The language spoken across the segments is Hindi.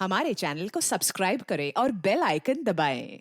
हमारे चैनल को सब्सक्राइब करें और बेल आइकन दबाएं।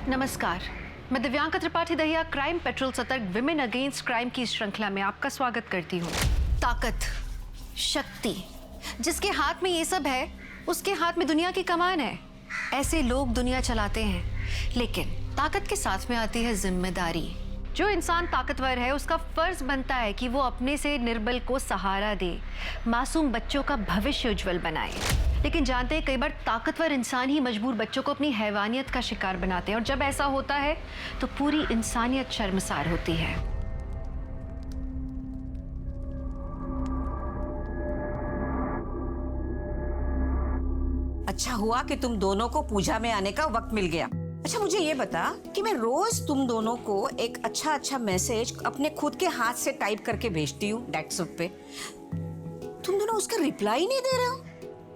नमस्कार, मैं दिव्यांका त्रिपाठी दहिया क्राइम पेट्रोल सतर्क विमेन अगेंस्ट क्राइम की श्रृंखला में आपका स्वागत करती हूँ। ताकत, शक्ति, जिसके हाथ में ये सब है उसके हाथ में दुनिया की कमान है। ऐसे लोग दुनिया चलाते हैं, लेकिन ताकत के साथ में आती है जिम्मेदारी। जो इंसान ताकतवर है उसका फर्ज बनता है कि वो अपने से निर्बल को सहारा दे, मासूम बच्चों का भविष्य उज्जवल बनाए। लेकिन जानते हैं, कई बार ताकतवर इंसान ही मजबूर बच्चों को अपनी हैवानियत का शिकार बनाते हैं, और जब ऐसा होता है तो पूरी इंसानियत शर्मसार होती है। अच्छा हुआ कि तुम दोनों को पूजा में आने का वक्त मिल गया। अच्छा मुझे ये बता कि मैं रोज तुम दोनों को एक अच्छा मैसेज अपने खुद के हाथ से टाइप करके भेजती हूँ व्हाट्सएप पे, तुम दोनों उसका रिप्लाई नहीं दे रहे हो।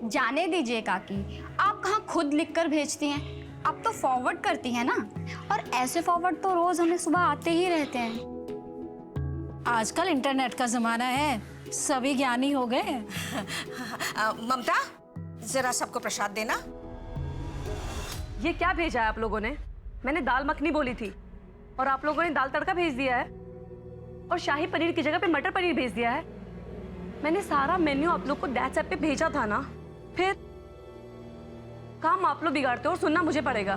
जाने दीजिए काकी, आप कहाँ खुद लिखकर भेजती हैं, आप तो फॉरवर्ड करती हैं ना। और ऐसे फॉरवर्ड तो रोज हमें सुबह आते ही रहते हैं। आजकल इंटरनेट का जमाना है, सभी ज्ञानी हो गए। ममता जरा सबको प्रसाद देना। ये क्या भेजा है आप लोगों ने? मैंने दाल मखनी बोली थी और आप लोगों ने दाल तड़का भेज दिया है, और शाही पनीर की जगह पे मटर पनीर भेज दिया है। मैंने सारा मेन्यू आप लोग को व्हाट्सएप पे भेजा था ना, फिर काम आप लोग बिगाड़ते हो और सुनना मुझे पड़ेगा।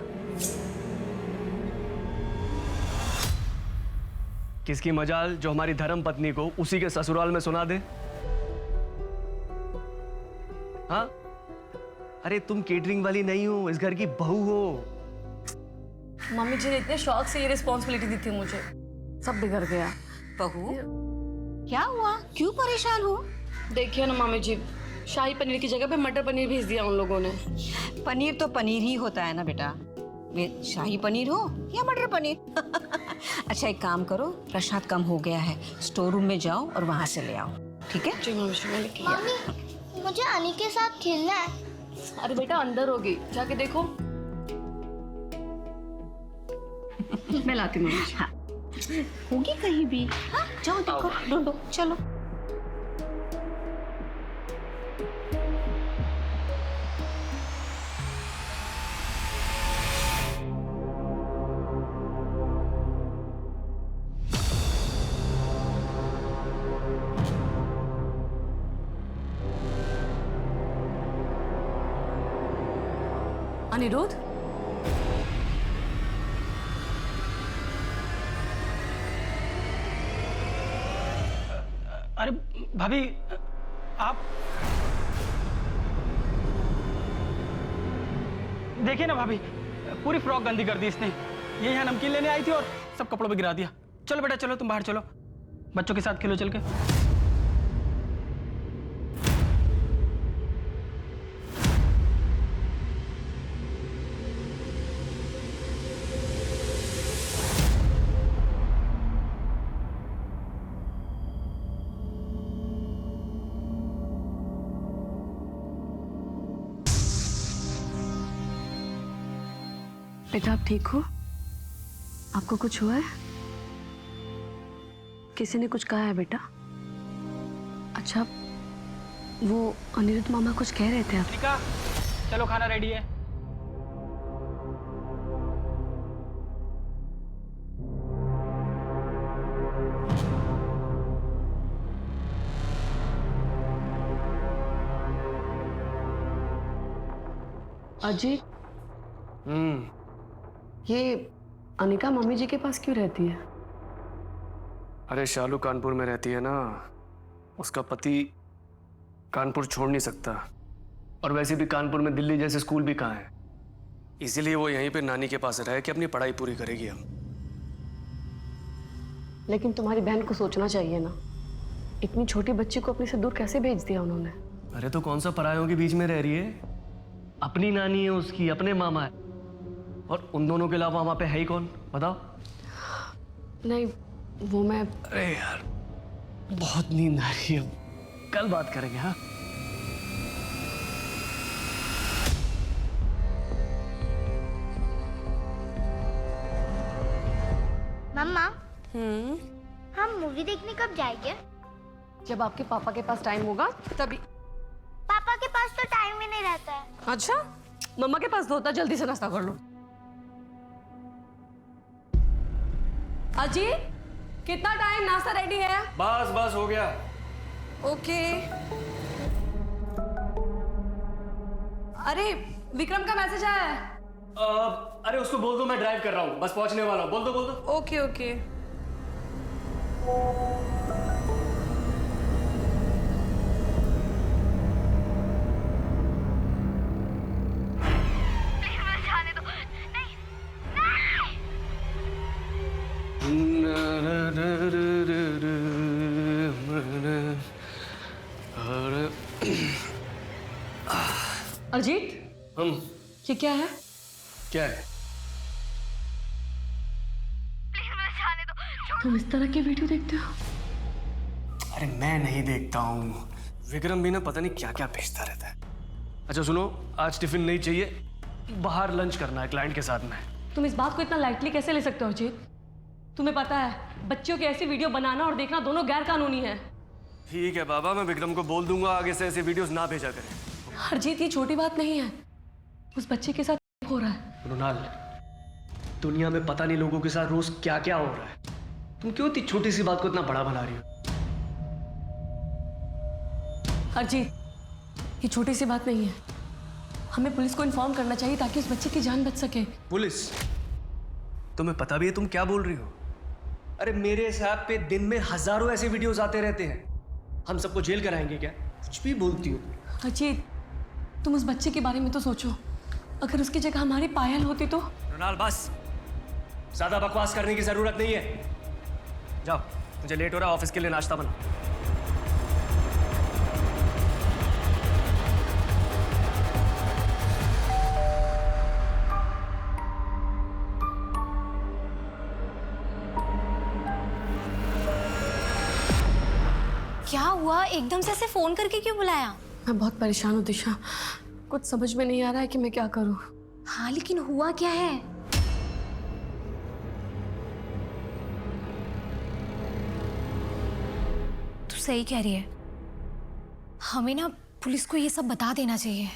किसकी मजाल जो हमारी धर्म पत्नी को उसी के ससुराल में सुना दे। हाँ, अरे तुम केटरिंग वाली नहीं हो, इस घर की बहू हो। मम्मी जी ने इतने शौक से ये रिस्पॉन्सिबिलिटी दी थी मुझे, सब बिगड़ गया। बहू क्या हुआ, क्यों परेशान हो? देखिए ना मम्मी जी, शाही पनीर की जगह पे मटर पनीर भेज दिया उन लोगों ने। पनीर तो पनीर ही होता है ना बेटा, शाही पनीर हो या मटर पनीर। अच्छा एक काम करो, प्रसाद कम हो गया है, स्टोर रूम में जाओ और वहां से ले आओ, ठीक है? जी मम्मी जी, मैंने किया। मम्मी, मुझे अनी के साथ खेलना है। अरे बेटा अंदर होगी, जाके देखो। मैं लाती हूँ। हाँ होगी कहीं भी। हाँ जाओ देखो, ढूंढो, चलो। अनिरुद्ध, अरे भाभी आप देखिए ना भाभी, पूरी फ्रॉक गंदी कर दी इसने। ये यहाँ नमकीन लेने आई थी और सब कपड़ों पे गिरा दिया। चलो बेटा चलो, तुम बाहर चलो, बच्चों के साथ खेलो चल के। बेटा आप ठीक हो? आपको कुछ हुआ है? किसी ने कुछ कहा है बेटा? अच्छा, वो अनिरुद्ध मामा कुछ कह रहे थे आप? निका, चलो खाना रेडी है। अजी, ये अनिका मम्मी जी के पास क्यों रहती है? अरे शालू कानपुर में रहती है ना, उसका पति कानपुर छोड़ नहीं सकता, और वैसे भी कानपुर में दिल्ली जैसे स्कूल भी कहाँ है, इसीलिए वो यहीं पे नानी के पास रह के अपनी पढ़ाई पूरी करेगी। हम लेकिन तुम्हारी बहन को सोचना चाहिए ना, इतनी छोटी बच्ची को अपने से दूर कैसे भेज दिया उन्होंने। अरे तो कौन सा परायों के बीच में रह रही है, अपनी नानी है उसकी, अपने मामा है, और उन दोनों के अलावा वहां पे है ही कौन, बताओ। नहीं वो मैं, अरे यार बहुत नींद आ रही है, कल बात करेंगे। हाँ मम्मा हम मूवी देखने कब जाएंगे? जब आपके पापा के पास टाइम होगा तभी। पापा के पास तो टाइम ही नहीं रहता है। अच्छा, मम्मा के पास तो होता, जल्दी से नाश्ता कर लो। अजीत, कितना टाइम, नाश्ता रेडी है? बस बस हो गया। ओके। अरे विक्रम का मैसेज आया है। अरे उसको बोल दो मैं ड्राइव कर रहा हूँ, बस पहुंचने वाला हूँ। बोल दो बोल दो। Okay okay. अजीत, ये क्या है? क्या है? तुम इस तरह की वीडियो देखते हो? अरे मैं नहीं देखता हूँ, विक्रम भी ना पता नहीं क्या क्या भेजता रहता है। अच्छा सुनो, आज टिफिन नहीं चाहिए, बाहर लंच करना है क्लाइंट के साथ में। तुम इस बात को इतना लाइटली कैसे ले सकते हो अजीत? तुम्हें पता है बच्चों की ऐसी वीडियो बनाना और देखना दोनों गैर कानूनी है। ठीक है बाबा, मैं विक्रम को बोल दूंगा आगे से ऐसे वीडियोस ना भेजा करें। अजीत, ये छोटी बात नहीं है, उस बच्चे के साथ हो रहा है। रोनाल, दुनिया में पता नहीं लोगों के साथ रोज क्या क्या हो रहा है, तुम क्यों इतनी छोटी सी बात को इतना बड़ा बना रही हो? अजीत, ये छोटी सी बात नहीं है, हमें पुलिस को इन्फॉर्म करना चाहिए ताकि उस बच्चे की जान बच सके। पुलिस? तुम्हें पता भी है तुम क्या बोल रही हो? अरे मेरे हिसाब पे दिन में हजारों ऐसे वीडियोस आते रहते हैं, हम सबको जेल कराएंगे क्या? कुछ भी बोलती हो। अजीत, तुम उस बच्चे के बारे में तो सोचो, अगर उसकी जगह हमारी पायल होती तो। रोनाल बस, ज्यादा बकवास करने की जरूरत नहीं है, जाओ, मुझे लेट हो रहा है, ऑफिस के लिए नाश्ता बना। क्या हुआ, एकदम से ऐसे फोन करके क्यों बुलाया? मैं बहुत परेशान हूँ दिशा, कुछ समझ में नहीं आ रहा है कि मैं क्या करूँ। हाँ लेकिन हुआ क्या है? तू सही कह रही है, हमें ना पुलिस को ये सब बता देना चाहिए।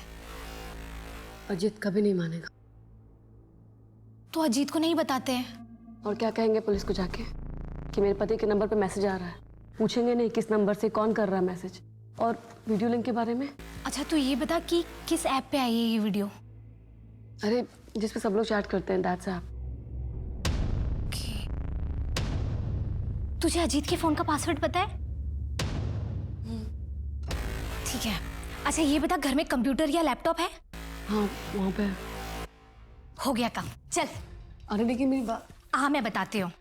अजीत कभी नहीं मानेगा। तो अजीत को नहीं बताते हैं? और क्या कहेंगे पुलिस को जाके कि मेरे पति के नंबर पे मैसेज आ रहा है? पूछेंगे नहीं किस नंबर से, कौन कर रहा है मैसेज, और वीडियो लिंक के बारे में। अच्छा तू ये बता कि किस ऐप पे आई है ये वीडियो? अरे जिस पे सब लोग चैट करते हैं, दैट्स ऐप। तुझे अजीत के फोन का पासवर्ड पता है? ठीक है। अच्छा ये बता, घर में कंप्यूटर या लैपटॉप है? हाँ वहाँ पे। हो गया काम, चल। अरे लेकिन मेरी बात। हाँ मैं बताती हूँ,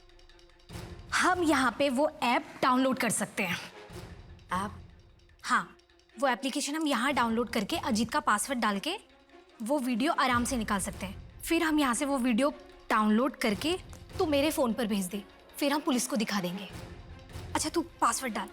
हम यहाँ पे वो ऐप डाउनलोड कर सकते हैं। ऐप? हाँ, वो एप्लीकेशन हम यहाँ डाउनलोड करके अजीत का पासवर्ड डाल के वो वीडियो आराम से निकाल सकते हैं। फिर हम यहाँ से वो वीडियो डाउनलोड करके तू मेरे फ़ोन पर भेज दे, फिर हम पुलिस को दिखा देंगे। अच्छा तू पासवर्ड डाल।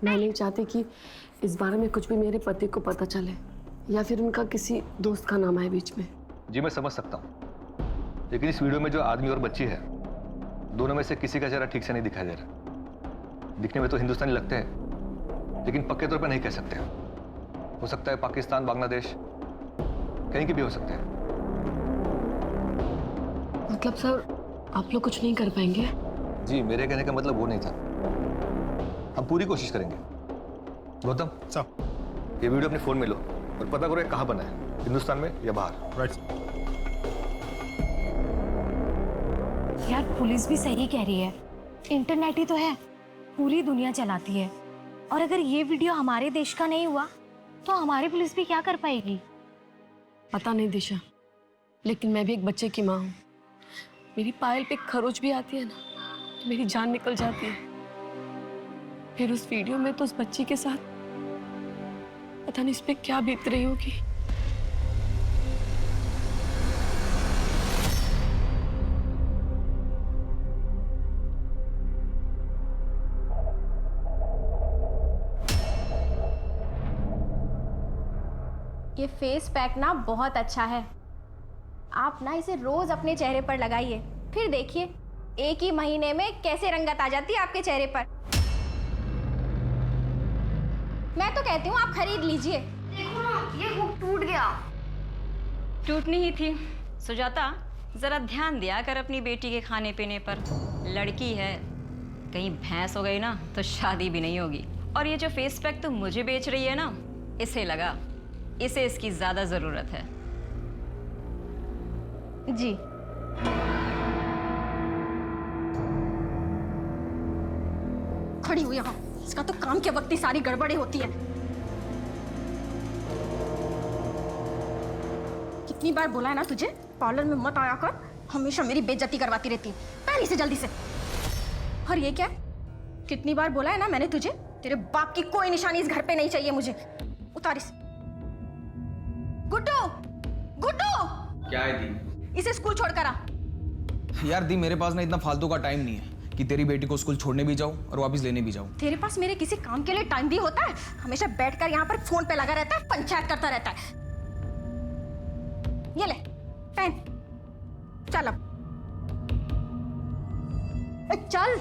मैं नहीं चाहती कि इस बारे में कुछ भी मेरे पति को पता चले, या फिर उनका किसी दोस्त का नाम आए बीच में। जी मैं समझ सकता हूँ, लेकिन इस वीडियो में जो आदमी और बच्ची है, दोनों में से किसी का चेहरा ठीक से नहीं दिखाई दे रहा। दिखने में तो हिंदुस्तानी लगते हैं, लेकिन पक्के तौर पर नहीं कह सकते। हो सकता है पाकिस्तान, बांग्लादेश, कहीं की भी हो सकते हैं। मतलब सर आप लोग कुछ नहीं कर पाएंगे? जी, मेरे कहने का मतलब वो नहीं था। हम पूरी कोशिश करेंगे। गौतम साहब, ये वीडियो अपने फोन में लो और पता करो ये कहाँ बना है, हिंदुस्तान में या बाहर। राइट। यार पुलिस भी सही कह रही है, इंटरनेट ही तो है, पूरी दुनिया चलाती है। और अगर ये वीडियो हमारे देश का नहीं हुआ तो हमारी पुलिस भी क्या कर पाएगी? पता नहीं दिशा, लेकिन मैं भी एक बच्चे की माँ हूँ। मेरी पायल पे खरोच भी आती है ना तो मेरी जान निकल जाती है। फिर उस वीडियो में तो उस बच्ची के साथ पता नहीं इस पे क्या बीत रही होगी। ये फेस पैक ना बहुत अच्छा है, आप ना इसे रोज अपने चेहरे पर लगाइए, फिर देखिए एक ही महीने में कैसे रंगत आ जाती है आपके चेहरे पर। मैं तो कहती हूँ आप खरीद लीजिए। देखो ना, ये हुक टूट गया। टूटनी ही थी। सुजाता, जरा ध्यान दिया कर अपनी बेटी के खाने पीने पर। लड़की है, कहीं भैंस हो गई ना तो शादी भी नहीं होगी। और ये जो फेस पैक तुम मुझे बेच रही है ना, इसे लगा, इसे इसकी ज्यादा जरूरत है। जी खड़ी हुई यहाँ, इसका तो काम के वक्त ही सारी गड़बड़ी होती है। कितनी बार बोला है ना तुझे, पार्लर में मत आया कर, हमेशा मेरी बेइज्जती करवाती रहती है। पहले से जल्दी से। और ये क्या, कितनी बार बोला है ना मैंने तुझे, तेरे बाप की कोई निशानी इस घर पे नहीं चाहिए मुझे। उतार इसे। गुड्डू, गुड्डू, क्या है दी? इसे स्कूल छोड़कर आ। यार दी, मेरे पास ना इतना फालतू का टाइम नहीं है कि तेरी बेटी को स्कूल छोड़ने भी जाऊं और वापस लेने भी जाऊं। तेरे पास मेरे किसी काम के लिए टाइम भी होता है? हमेशा बैठकर यहाँ पर फोन पे लगा रहता है, पंचायत करता रहता है। ये ले पेन, चल अब चल।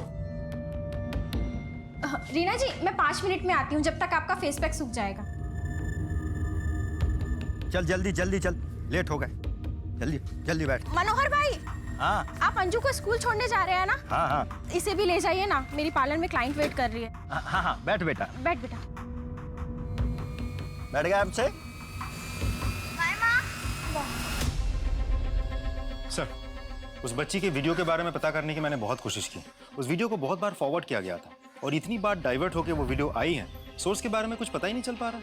रीना जी, मैं 5 मिनट में आती हूँ, जब तक आपका फेस पैक सूख जाएगा। चल जल्दी जल्दी चल, लेट हो गए। जल्दी जल्दी बैठ। मनोहर भाई, हाँ आप अंजू को स्कूल छोड़ने जा रहे हैं ना? हाँ हाँ। इसे भी ले जाइए ना, मेरी पार्लर में क्लाइंट वेट कर रही है। हाँ हाँ, बैठ बेटा। बैठ बेटा। बैठ गया आपसे। सर, उस बच्ची के वीडियो के बारे में पता करने की मैंने बहुत कोशिश की। उस वीडियो को बहुत बार फॉरवर्ड किया गया था और इतनी बार डाइवर्ट होकर वो वीडियो आई है, सोर्स के बारे में कुछ पता ही नहीं चल पा रहा।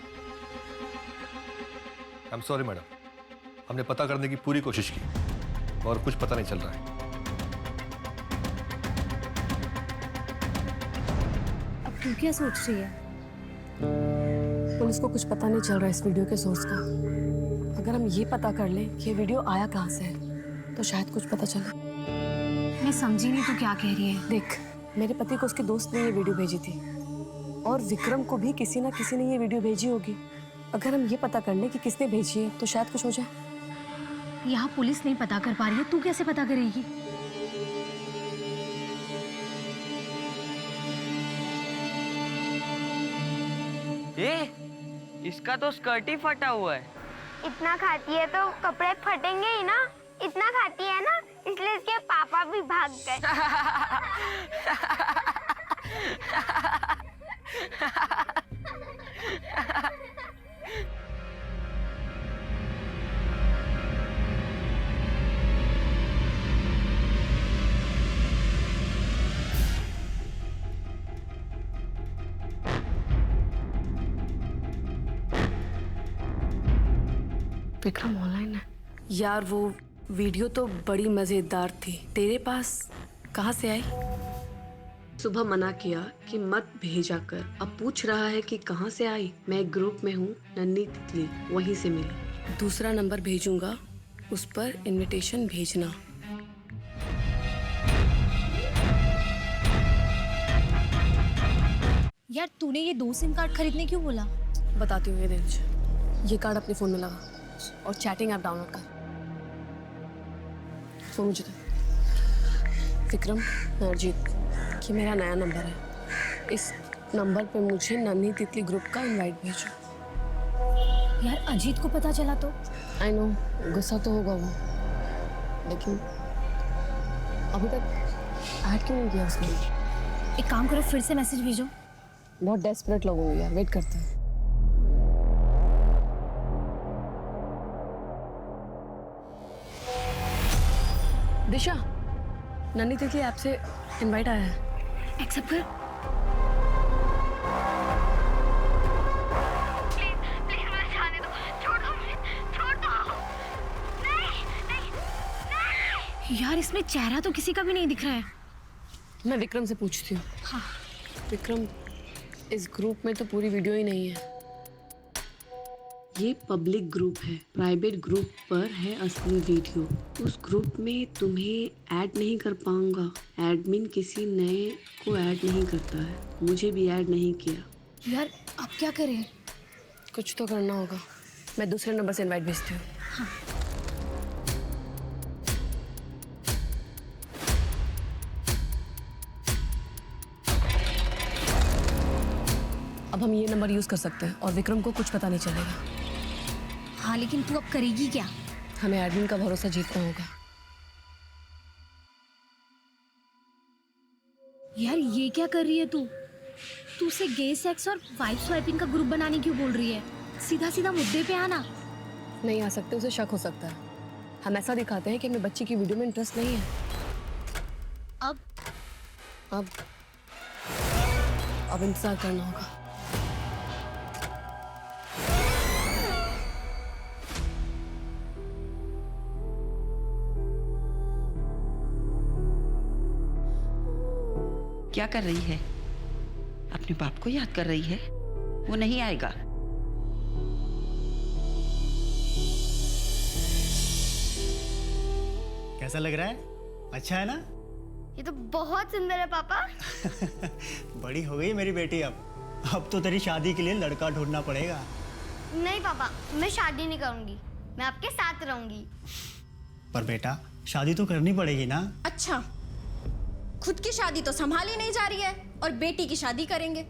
आई एम सॉरी मैडम, हमने पता करने की पूरी कोशिश की और कुछ पता नहीं चल रहा है। अब तू क्या सोच रही है? पुलिस को कुछ पता नहीं चल रहा इस वीडियो के सोर्स का। अगर हम ये पता कर लें कि ये वीडियो आया कहाँ से है तो शायद कुछ पता चले। मैं समझी नहीं तू क्या कह रही है। देख, मेरे पति को उसके दोस्त ने ये वीडियो भेजी थी और विक्रम को भी किसी ना किसी ने ये वीडियो भेजी होगी। अगर हम ये पता कर लें कि किसने भेजी है तो शायद कुछ हो जाए। यहाँ पुलिस नहीं पता कर पा रही है, तू कैसे पता करेगी? इसका तो स्कर्ट ही फटा हुआ है। इतना खाती है तो कपड़े फटेंगे ही ना। इतना खाती है ना, इसलिए इसके पापा भी भाग गए। विक्रम ऑनलाइन है। यार वो वीडियो तो बड़ी मजेदार थी, तेरे पास कहाँ से आई? सुबह मना किया कि मत भेजा कर, अब पूछ रहा है कि कहाँ से आई। मैं एक ग्रुप में हूँ, नन्ही तितली, वहीं से मिली। दूसरा नंबर भेजूंगा, उस पर इनविटेशन भेजना। यार तूने ये 2 सिम कार्ड खरीदने क्यों बोला? बताती हूँ, ये दे मुझे। ये कार्ड अपने फोन में लगा और चैटिंग ऐप डाउनलोड कर। फोन मुझे दे। विक्रम, अजीत, ये मेरा नया नंबर है। इस नंबर पे मुझे नन्ही तितली ग्रुप का इनवाइट भेजो। यार अजीत को पता चला तो? आई नो, गुस्सा तो होगा वो, लेकिन अभी तक ऐड क्यों नहीं किया उसने? एक काम करो, फिर से मैसेज भेजो। बहुत डेस्परेट लोग होंगे यार, वेट करते हैं। दिशा, नन्ही तितली ऐप से इनवाइट आया है। एक्सेप्ट कर। यार इसमें चेहरा तो किसी का भी नहीं दिख रहा है। मैं विक्रम से पूछती हूँ। हाँ। विक्रम, इस ग्रुप में तो पूरी वीडियो ही नहीं है। ये पब्लिक ग्रुप है, प्राइवेट ग्रुप पर है असली वीडियो। उस ग्रुप में तुम्हें ऐड नहीं कर पाऊंगा। एडमिन किसी नए को ऐड नहीं करता है, मुझे भी ऐड नहीं किया। यार अब क्या करें? कुछ तो करना होगा। मैं दूसरे नंबर से इनवाइट भेजती हूँ। हाँ। अब हम ये नंबर यूज कर सकते हैं और विक्रम को कुछ पता नहीं चलेगा। हाँ लेकिन तू अब करेगी क्या? हमें एडमिन का भरोसा जीतना होगा। यार ये क्या कर रही है तू? तू उसे गे सेक्स और वाइफ स्वाइपिंग का ग्रुप बनाने क्यों बोल रही है? सीधा सीधा मुद्दे पे आना। नहीं आ सकते, उसे शक हो सकता है। हम ऐसा दिखाते हैं कि हमें बच्ची की वीडियो में इंटरेस्ट नहीं है। अब इंतजार करना होगा। क्या कर रही है? अपने बाप को याद कर रही है? वो नहीं आएगा। कैसा लग रहा है? अच्छा है ना? ये तो बहुत सुंदर है पापा। बड़ी हो गई मेरी बेटी अब तो तेरी शादी के लिए लड़का ढूंढना पड़ेगा। नहीं पापा, मैं शादी नहीं करूंगी, मैं आपके साथ रहूंगी। पर बेटा शादी तो करनी पड़ेगी ना। अच्छा, खुद की शादी तो संभाली नहीं जा रही है और बेटी की शादी करेंगे।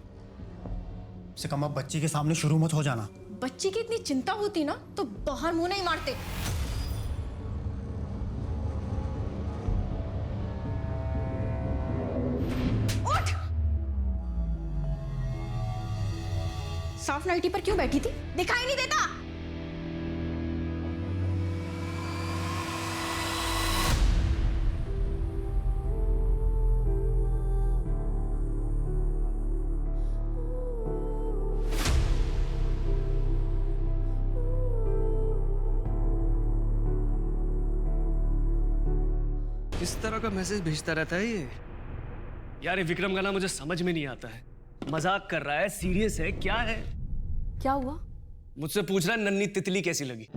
से कम अब बच्ची के सामने शुरू मत हो जाना। बच्ची की इतनी चिंता होती ना तो बाहर मुंह नहीं मारते। उठ! साफ नाइटी पर क्यों बैठी थी? दिखाई नहीं देता? इस तरह का मैसेज भेजता रहता है ये। यार ये विक्रम का ना मुझे समझ में नहीं आता है। मजाक कर रहा है, सीरियस है, क्या है? क्या हुआ? मुझसे पूछ रहा है नन्ही तितली कैसी लगी।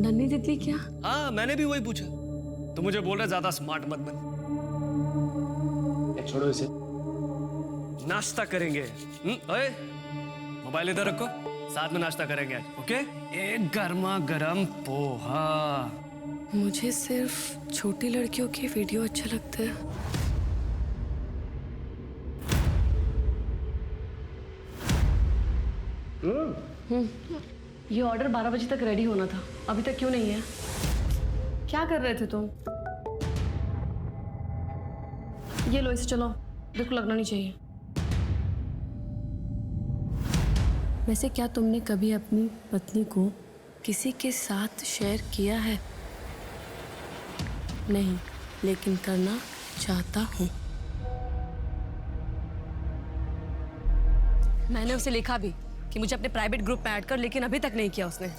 नन्ही तितली क्या? हाँ मैंने भी वही पूछा। तो मुझे बोल रहा है ज्यादा स्मार्ट मत बन। छोड़ो इसे, नाश्ता करेंगे। ओए मोबाइल इधर रखो, साथ में नाश्ता करेंगे आज, ओके? एक गर्मा गर्म पोहा। मुझे सिर्फ छोटी लड़कियों की वीडियो अच्छा लगता है। ये ऑर्डर 12 बजे तक रेडी होना था, अभी तक क्यों नहीं है? क्या कर रहे थे तुम? ये लो, इसे चलो, बिल्कुल लगना नहीं चाहिए। वैसे क्या तुमने कभी अपनी पत्नी को किसी के साथ शेयर किया है? नहीं, लेकिन करना चाहता हूँ। मैंने उसे लिखा भी कि मुझे अपने प्राइवेट ग्रुप में ऐड कर, लेकिन अभी तक नहीं किया उसने।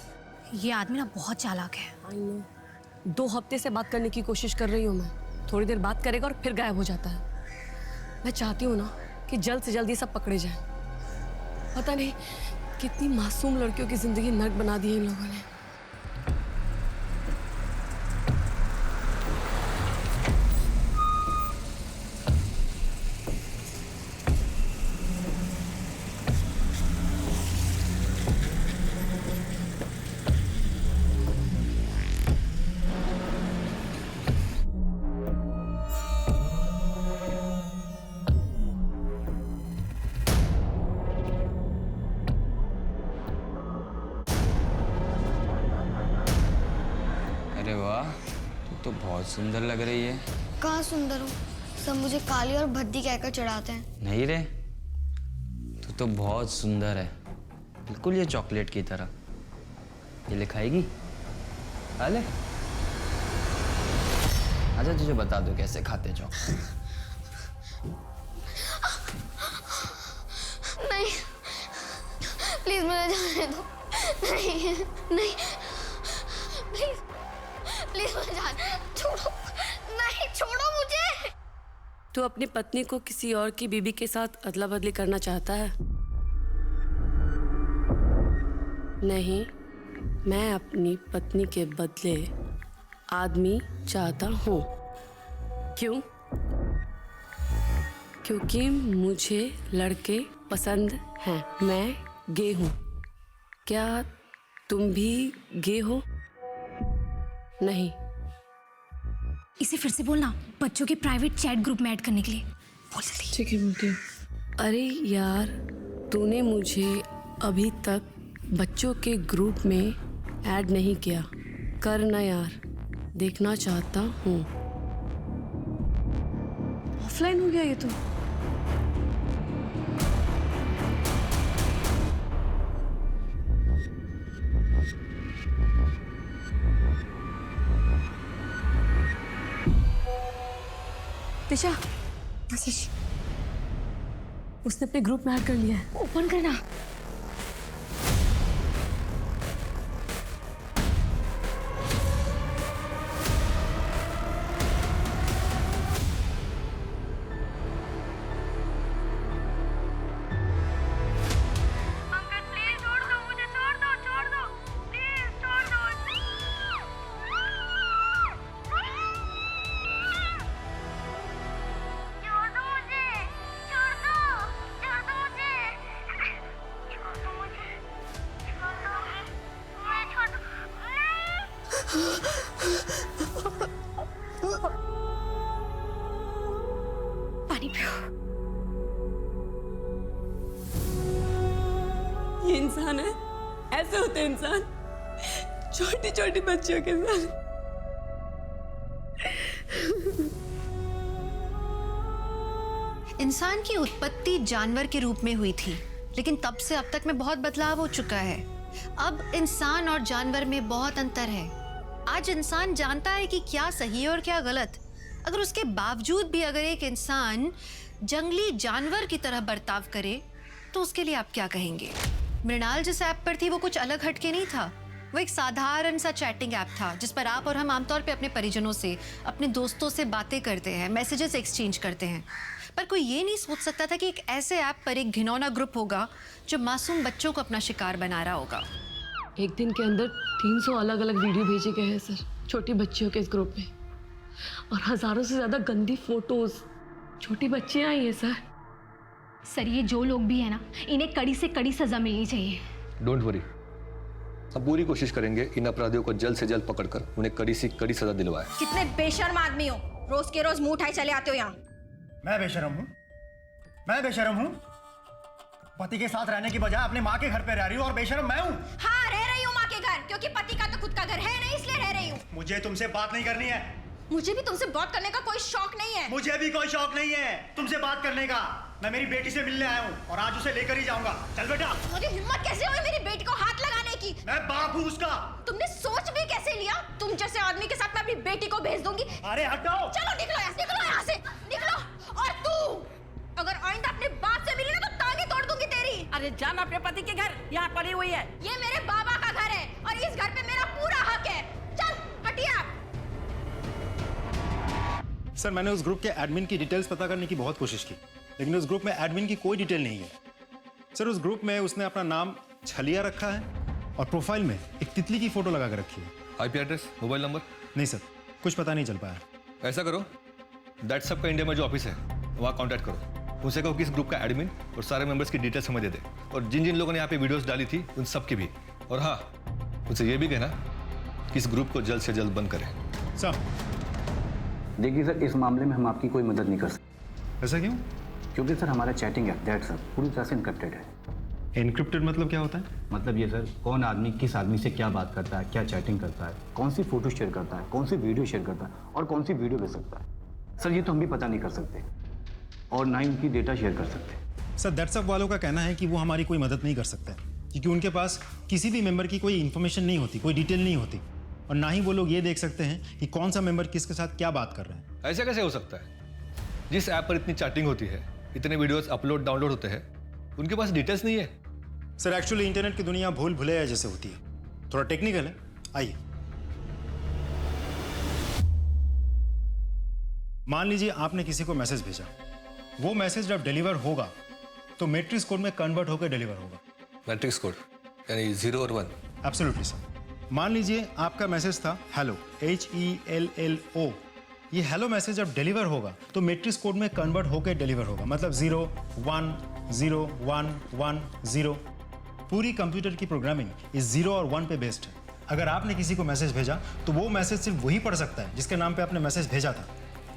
ये आदमी ना बहुत चालाक है। I know. 2 हफ्ते से बात करने की कोशिश कर रही हूँ मैं। थोड़ी देर बात करेगा और फिर गायब हो जाता है। मैं चाहती हूँ ना कि जल्द से जल्द ये सब पकड़े जाए। पता नहीं कितनी मासूम लड़कियों की जिंदगी नर्क बना दी है इन लोगों ने। तू तो बहुत सुंदर लग रही है। कहाँ सुंदर हूँ, सब मुझे काली और भद्दी कहकर चढ़ाते हैं। नहीं रे, तू तो बहुत सुंदर है, बिल्कुल ये चॉकलेट की तरह। ये ले खाएगी? खा ले। अच्छा तुझे बता दो कैसे खाते चॉकलेट। नहीं, प्लीज मुझे जाने दो। नहीं नहीं, प्लीज प्लीज मुझे जाने छोड़ो। नहीं छोड़ो मुझे। तू अपनी पत्नी को किसी और की बीबी के साथ अदला बदली करना चाहता है? नहीं, मैं अपनी पत्नी के बदले आदमी चाहता हूँ। क्यों? क्योंकि मुझे लड़के पसंद हैं। मैं गे हूँ। क्या तुम भी गे हो? नहीं। इसे फिर से बोलना, बच्चों के प्राइवेट चैट ग्रुप में ऐड करने के लिए। बोल जल्दी। ठीक है, बोलती हूँ। अरे यार, तूने मुझे अभी तक बच्चों के ग्रुप में ऐड नहीं किया। करना यार, देखना चाहता हूँ। ऑफलाइन हो गया ये तो। दिशा, मैसेज। उसने अपने ग्रुप में ऐड कर लिया है। ओपन करना। पानी पियो। ये इंसान है? ऐसे होते इंसान छोटी छोटी बच्चियों के साथ। इंसान की उत्पत्ति जानवर के रूप में हुई थी, लेकिन तब से अब तक में बहुत बदलाव हो चुका है। अब इंसान और जानवर में बहुत अंतर है। आज इंसान जानता है कि क्या सही है और क्या गलत। अगर उसके बावजूद भी अगर एक इंसान जंगली जानवर की तरह बर्ताव करे तो उसके लिए आप क्या कहेंगे? मृणाल जिस ऐप पर थी वो कुछ अलग हटके नहीं था। वो एक साधारण सा चैटिंग ऐप था जिस पर आप और हम आमतौर पे अपने परिजनों से, अपने दोस्तों से बातें करते हैं, मैसेजेस एक्सचेंज करते हैं। पर कोई ये नहीं सोच सकता था कि एक ऐसे ऐप पर एक घिनौना ग्रुप होगा जो मासूम बच्चों को अपना शिकार बना रहा होगा। एक दिन के अंदर 300 अलग अलग वीडियो भेजे गए हैं सर, छोटी बच्चियों के इस ग्रुप में, और हजारों से ज्यादा गंदी फोटोज छोटी बच्चियां आई हैं सर। सर ये जो लोग भी हैं ना, इन्हें कड़ी से कड़ी सजा मिलनी चाहिए। डोंट वरी, हम पूरी कोशिश करेंगे इन अपराधियों को जल्द से जल्द पकड़कर उन्हें कड़ी से कड़ी सजा दिलवाए। कितने बेशर्म आदमी हो, रोज के रोज मुंह उठाए चले आते हो यहाँ। मैं बेशरम हूँ? मैं बेशरम हूँ? पति के साथ रहने की बजाय अपने माँ के घर पे रह रही हूँ और बेशरम मैं हूँ। हाँ, रह रही हूँ माँ के घर, क्योंकि पति का तो खुद का घर है नहीं, इसलिए रह रही हूँ। मुझे तुमसे बात नहीं करनी है। मुझे भी तुमसे बात करने का कोई शौक नहीं है। मुझे भी कोई शौक नहीं है तुमसे बात करने का। मैं मेरी बेटी से मिलने आया हूँ और आज उसे लेकर ही जाऊंगा। चल बेटा। मुझे हिम्मत कैसे हुई मेरी बेटी को हाथ लगाने की? मैं बाप हूँ उसका। तुमने सोच भी कैसे लिया? तुम जैसे आदमी के साथ मैं अपनी बेटी को भेज दूंगी। अरे हटाओ। चलो निकलो यहाँ से, निकलो। और तू अगर आइंदा अपने बाप से मिली ना तो टांगे तोड़ दूंगी तेरी। अरे जान अपने पति के घर, यहाँ पड़ी हुई है। ये मेरे बाबा का घर है और इस घर पे मेरा पूरा हक है। चल हटिए आप। सर, मैंने उस ग्रुप के एडमिन की डिटेल्स पता करने की बहुत कोशिश की, लेकिन उस ग्रुप में एडमिन की कोई डिटेल नहीं है। सर, उस ग्रुप में उसने अपना नाम छलिया रखा है और प्रोफाइल में एक तितली की फोटो लगा कर रखी है। IP address, mobile number? नहीं सर, कुछ पता नहीं चल पाया। ऐसा करो, दैट सब का इंडिया में जो ऑफिस है वहाँ कांटेक्ट करो। उनसे कहो कि इस ग्रुप का एडमिन और सारे मेंबर्स की डिटेल्स हमें दे दे, और जिन जिन लोगों ने यहाँ पे वीडियोस डाली थी उन सब की भी। और हाँ, उनसे ये भी कहना कि इस ग्रुप को जल्द से जल्द बंद करें। सर देखिए सर, इस मामले में हम आपकी कोई मदद नहीं कर सकते। ऐसा क्यों? क्योंकि सर हमारा चैटिंग ऐप दैट सर पूरी तरह से इनकप्टेड है। एनक्रिप्टेड मतलब क्या होता है? मतलब ये सर, कौन आदमी किस आदमी से क्या बात करता है, क्या चैटिंग करता है, कौन सी फोटो शेयर करता है, कौन सी वीडियो शेयर करता है और कौन सी वीडियो भेज सकता है। सर ये तो हम भी पता नहीं कर सकते और ना ही उनकी डेटा शेयर कर सकते। सर व्हाट्सएप वालों का कहना है कि वो हमारी कोई मदद नहीं कर सकते क्योंकि उनके पास किसी भी मेंबर की कोई इन्फॉर्मेशन नहीं होती, कोई डिटेल नहीं होती और ना ही वो लोग ये देख सकते हैं कि कौन सा मेंबर किसके साथ क्या बात कर रहे हैं। ऐसा कैसे हो सकता है? जिस ऐप पर इतनी चैटिंग होती है, इतने वीडियोस अपलोड डाउनलोड होते हैं, उनके पास डिटेल्स नहीं है। सर एक्चुअली इंटरनेट की दुनिया भूल भुलैया जैसे होती है, थोड़ा टेक्निकल है। आइए, मान लीजिए आपने किसी को मैसेज भेजा, वो मैसेज जब डिलीवर होगा तो मैट्रिक्स कोड में कन्वर्ट होकर डिलीवर होगा। मैट्रिक्स कोड यानी 0 और 1? Absolutely sir. मान लीजिए आपका मैसेज था हेलो, HELLO। ये हेलो मैसेज जब डिलीवर होगा तो मैट्रिक्स कोड में कन्वर्ट होकर डिलीवर होगा, मतलब 0 1 0 1 1 0। पूरी कंप्यूटर की प्रोग्रामिंग इस 0 और 1 पे बेस्ड है। अगर आपने किसी को मैसेज भेजा तो वो मैसेज सिर्फ वही पढ़ सकता है जिसके नाम पे आपने मैसेज भेजा था,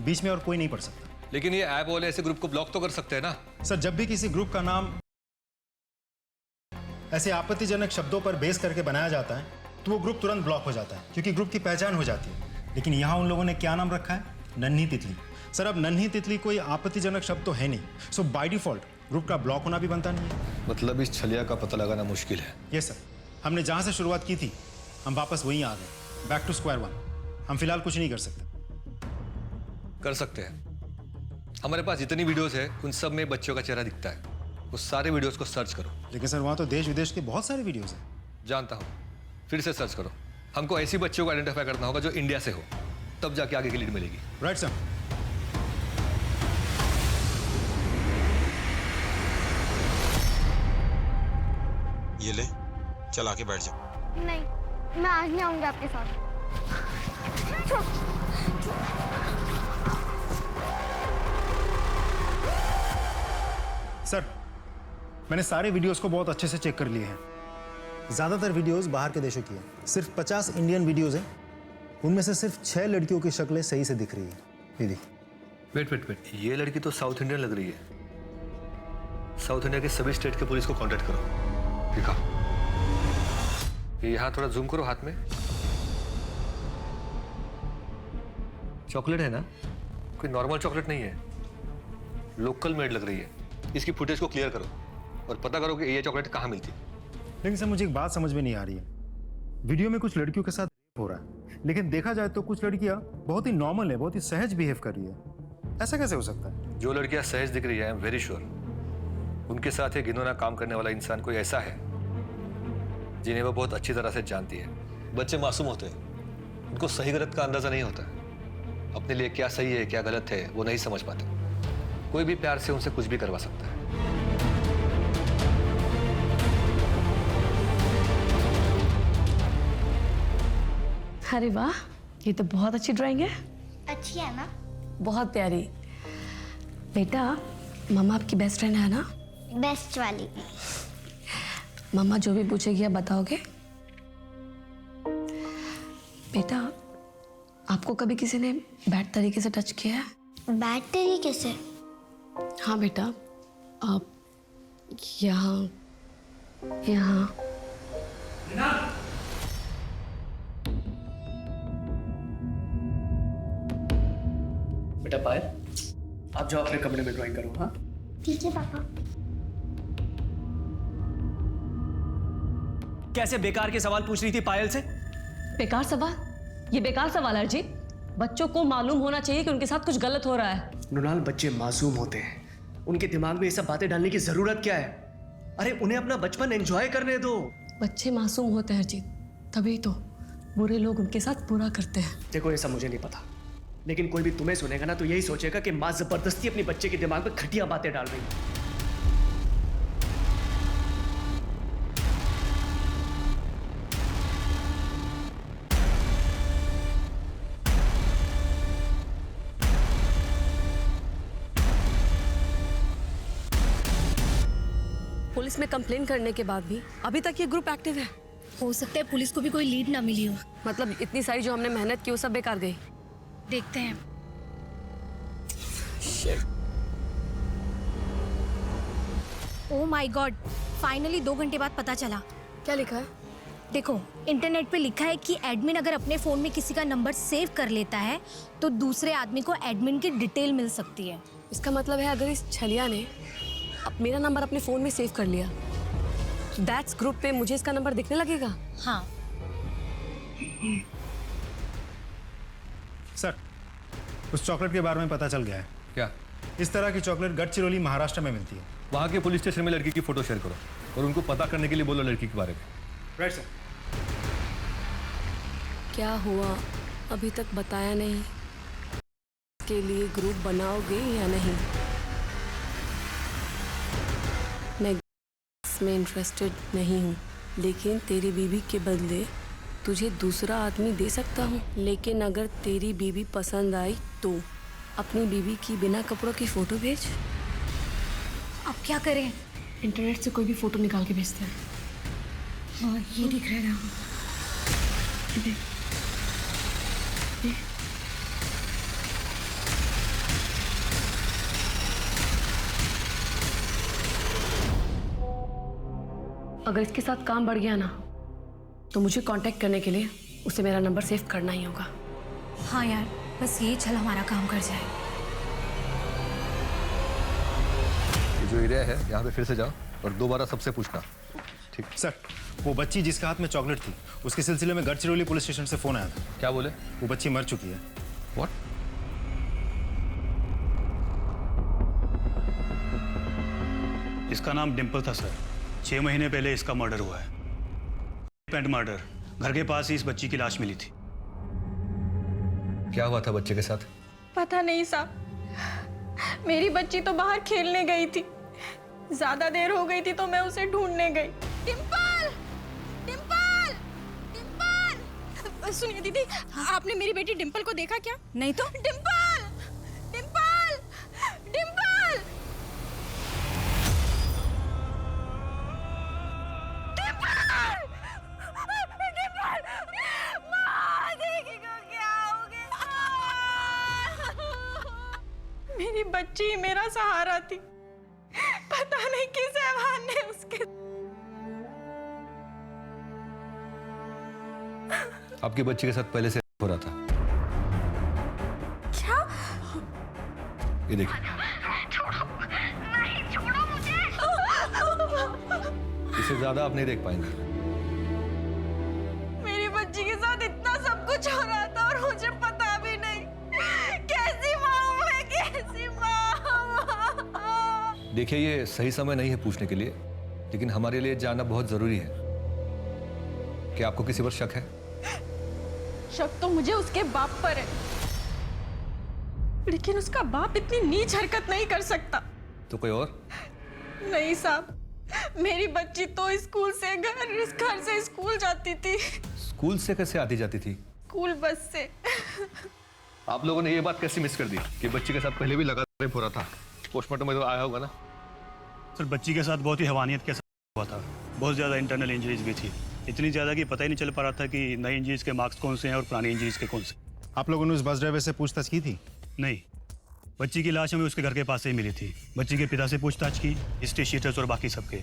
बीच में और कोई नहीं पढ़ सकता। लेकिन ये ऐप वाले ऐसे ग्रुप को ब्लॉक तो कर सकते हैं ना? सर जब भी किसी ग्रुप का नाम ऐसे आपत्तिजनक शब्दों पर बेस करके बनाया जाता है तो वो ग्रुप तुरंत ब्लॉक हो जाता है क्योंकि ग्रुप की पहचान हो जाती है। लेकिन यहाँ उन लोगों ने क्या नाम रखा है? नन्ही तितली। सर अब नन्ही तितली कोई आपत्तिजनक शब्द तो है नहीं, सो बाय डिफॉल्ट ग्रुप का ब्लॉक होना भी बनता नहीं है। मतलब इस छलिया का पता लगाना मुश्किल है। यस सर, हमने जहाँ से शुरुआत की थी हम वापस वहीं आ गए, बैक टू स्क्वायर वन। हम फिलहाल कुछ नहीं कर सकते। कर सकते हैं। हमारे पास जितनी वीडियोस है उन सब में बच्चों का चेहरा दिखता है। उस सारे वीडियोस को सर्च करो। लेकिन सर वहाँ तो देश विदेश के बहुत सारे वीडियोस हैं। जानता हूँ, फिर से सर्च करो। हमको ऐसी बच्चों को आइडेंटिफाई करना होगा जो इंडिया से हो, तब जाके आगे की लीड मिलेगी। Right sir. ये ले, चल आके बैठ जा। नहीं, मैं आज नहीं आऊंगी आपके साथ। सर मैंने सारे वीडियोस को बहुत अच्छे से चेक कर लिए हैं। ज़्यादातर वीडियोस बाहर के देशों की हैं। सिर्फ 50 इंडियन वीडियोस हैं, उनमें से सिर्फ 6 लड़कियों की शक्लें सही से दिख रही है। ये देखिए। वेट, ये लड़की तो साउथ इंडियन लग रही है। साउथ इंडिया के सभी स्टेट के पुलिस को कांटेक्ट करो। दिखा, यहाँ थोड़ा जूम करो हाथ में। चॉकलेट है ना? कोई नॉर्मल चॉकलेट नहीं है, लोकल मेड लग रही है। इसकी फुटेज को क्लियर करो और पता करो कि ये चॉकलेट कहाँ मिलती है। लेकिन सर मुझे एक बात समझ में नहीं आ रही है। वीडियो में कुछ लड़कियों के साथ हो रहा है, लेकिन देखा जाए तो कुछ लड़कियां बहुत ही नॉर्मल है, बहुत ही सहज बिहेव कर रही है। ऐसा कैसे हो सकता है? जो लड़कियां सहज दिख रही है, आई एम वेरी श्योर उनके साथ एक घिनौना काम करने वाला इंसान कोई ऐसा है जिन्हें वो बहुत अच्छी तरह से जानती है। बच्चे मासूम होते हैं, उनको सही गलत का अंदाजा नहीं होता। अपने लिए क्या सही है क्या गलत है वो नहीं समझ पाते। कोई भी प्यार से उनसे कुछ भी करवा सकता है। अरे वाह, ये तो बहुत अच्छी ड्राइंग है। अच्छी है ना? बहुत प्यारी। बेटा, मम्मा आपकी बेस्ट फ्रेंड है ना? बेस्ट वाली। मम्मा जो भी पूछेगी आप बताओगे? बेटा, आपको कभी किसी ने बैड तरीके से टच किया है? बैड तरीके से? हाँ बेटा, आप यहाँ बेटा पायल, आप जाओ अपने कमरे में ड्राइंग करो। हाँ ठीक है पापा। कैसे बेकार के सवाल पूछ रही थी पायल से? बेकार सवाल? ये बेकार सवाल है अर्जित। बच्चों को मालूम होना चाहिए कि उनके साथ कुछ गलत हो रहा है। मृणाल, बच्चे मासूम होते हैं, उनके दिमाग में ये सब बातें डालने की जरूरत क्या है? अरे उन्हें अपना बचपन एंजॉय करने दो। बच्चे मासूम होते हैं अर्जित, तभी तो बुरे लोग उनके साथ बुरा करते हैं। देखो ये सब मुझे नहीं पता, लेकिन कोई भी तुम्हें सुनेगा ना तो यही सोचेगा कि माँ जबरदस्ती अपने बच्चे के दिमाग में घटिया बातें डाल रही है। पुलिस में कंप्लेन करने के बाद भी अभी तक ये ग्रुप एक्टिव है। हो सकता है पुलिस को भी कोई लीड ना मिली हो। मतलब इतनी सारी जो हमने मेहनत की वो सब बेकार गई। देखते हैं। ओह माय गॉड, फाइनली 2 घंटे बाद पता चला। क्या लिखा है? देखो, इंटरनेट पे लिखा है कि एडमिन अगर अपने फ़ोन में किसी का नंबर सेव कर लेता है तो दूसरे आदमी को एडमिन की डिटेल मिल सकती है। इसका मतलब है अगर इस छलिया ने अब मेरा नंबर अपने फ़ोन में सेव कर लिया, दैट्स ग्रुप पे मुझे इसका नंबर दिखने लगेगा। हाँ। सर, उस चॉकलेट के बारे में पता चल गया है। क्या? इस तरह की चॉकलेट गढ़चिरौली महाराष्ट्र में मिलती है। वहाँ के पुलिस स्टेशन में लड़की की फोटो शेयर करो और उनको पता करने के लिए बोलो लड़की के बारे में। Right sir. क्या हुआ अभी तक बताया नहीं, के लिए ग्रुप बनाओगे या नहीं? मैं इसमें इंटरेस्टेड नहीं हूँ, लेकिन तेरी बीवी के बदले तुझे दूसरा आदमी दे सकता हूँ। लेकिन अगर तेरी बीवी पसंद आई तो अपनी बीवी की बिना कपड़ों की फोटो भेज। अब क्या करें? इंटरनेट से कोई भी फोटो निकाल के भेजते हैं। हाँ, ये दिख रहा है ना। अगर इसके साथ काम बढ़ गया ना तो मुझे कांटेक्ट करने के लिए उसे मेरा नंबर सेव करना ही होगा। हाँ यार, बस ये छल हमारा काम कर जाए। ये जो एरिया है यहाँ पे फिर से जाओ और दोबारा सबसे पूछना। ठीक सर, वो बच्ची जिसके हाथ में चॉकलेट थी उसके सिलसिले में गढ़चिरौली पुलिस स्टेशन से फोन आया था। क्या बोले? वो बच्ची मर चुकी है। व्हाट? इसका नाम डिम्पल था सर। 6 महीने पहले इसका मर्डर हुआ है। पेंट मर्डर। घर के पास ही इस बच्ची की लाश मिली थी। क्या हुआ था बच्चे के साथ? पता नहीं साहब, मेरी बच्ची तो बाहर खेलने गई थी। ज्यादा देर हो गई थी तो मैं उसे ढूंढने गई। डिम्पल, डिम्पल, डिम्पल। सुनिए दीदी, आपने मेरी बेटी डिम्पल को देखा क्या? नहीं तो। डिम्पल, डिम्पल, डिम्पल, मेरी बच्ची मेरा सहारा थी। पता नहीं किस हैवान ने उसके। आपकी बच्ची के साथ पहले से हो रहा था। क्या? ये देखिए। नहीं, छोड़ो मुझे। इसे ज्यादा आप नहीं देख पाएंगे। मेरी बच्ची के साथ इतना सब कुछ हो रहा था और मुझे पता भी नहीं। कैसी माँ हूँ मैं, कैसी माँ। देखिए, ये सही समय नहीं है पूछने के लिए, लेकिन हमारे लिए जानना बहुत जरूरी है कि आपको किसी पर शक है? शक तो मुझे उसके बाप पर है, लेकिन उसका बाप इतनी नीच हरकत नहीं कर सकता। तो कोई और? नहीं साहब, मेरी बच्ची तो स्कूल से घर से स्कूल जाती थी। स्कूल से कैसे आती जाती थी? स्कूल बस से। आप लोगों ने ये बात कैसे मिस कर दी कि बच्ची के साथ पहले भी लगातार रेप हो रहा था? पोस्टमार्टम में तो आया होगा ना? सर, बच्ची के साथ बहुत ही हैवानियत के साथ हुआ था। बहुत ज़्यादा इंटरनल इंजरीज भी थी, इतनी ज़्यादा कि पता ही नहीं चल पा रहा था कि नई इंजरीज के मार्क्स कौन से हैं और पुरानी इंजरीज के कौन से। आप लोगों ने उस बस ड्राइवर से पूछताछ की थी? नहीं, बच्ची की लाश हमें उसके घर के पास से ही मिली थी। बच्ची के पिता से पूछताछ की, हिस्ट्री शीटर्स और बाकी सबके।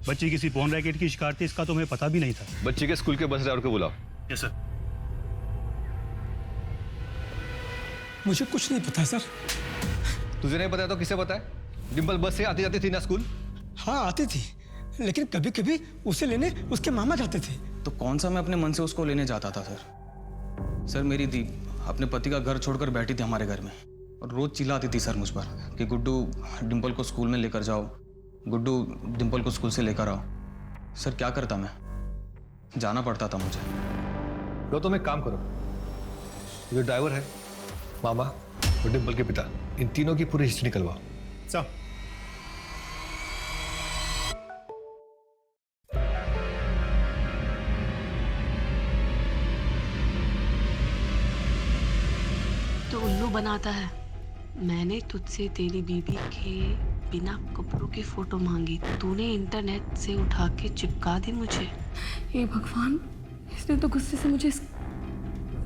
बच्ची किसी फोन रैकेट की शिकार थी, इसका तो हमें पता भी नहीं था। बच्ची के स्कूल के बस ड्राइवर को बुलाओ। Yes sir. मुझे कुछ नहीं पता सर। तुझे नहीं पता तो किसे पता है? डिम्पल बस से आती जाती थी ना स्कूल? हाँ आती थी, लेकिन कभी कभी उसे लेने उसके मामा जाते थे। तो कौन सा मैं अपने मन से उसको लेने जाता था सर? सर, मेरी दी अपने पति का घर छोड़कर बैठी थी हमारे घर में और रोज चिल्लाती थी सर मुझ पर कि गुड्डू डिम्पल को स्कूल में लेकर जाओ, गुड्डू डिम्पल को स्कूल से लेकर आओ। सर क्या करता मैं, जाना पड़ता था मुझे। तो तुम एक काम करो, जो ड्राइवर है, मामा और डिम्पल के पिता, इन तीनों की पूरी हिस्ट्री निकलवाओ। चल। तो उल्लू बनाता है। मैंने तुझसे तेरी बीवी के बिना कपड़ों की फोटो मांगी, तूने इंटरनेट से उठा के चिपका दी मुझे। हे भगवान, इसने तो गुस्से से मुझे इस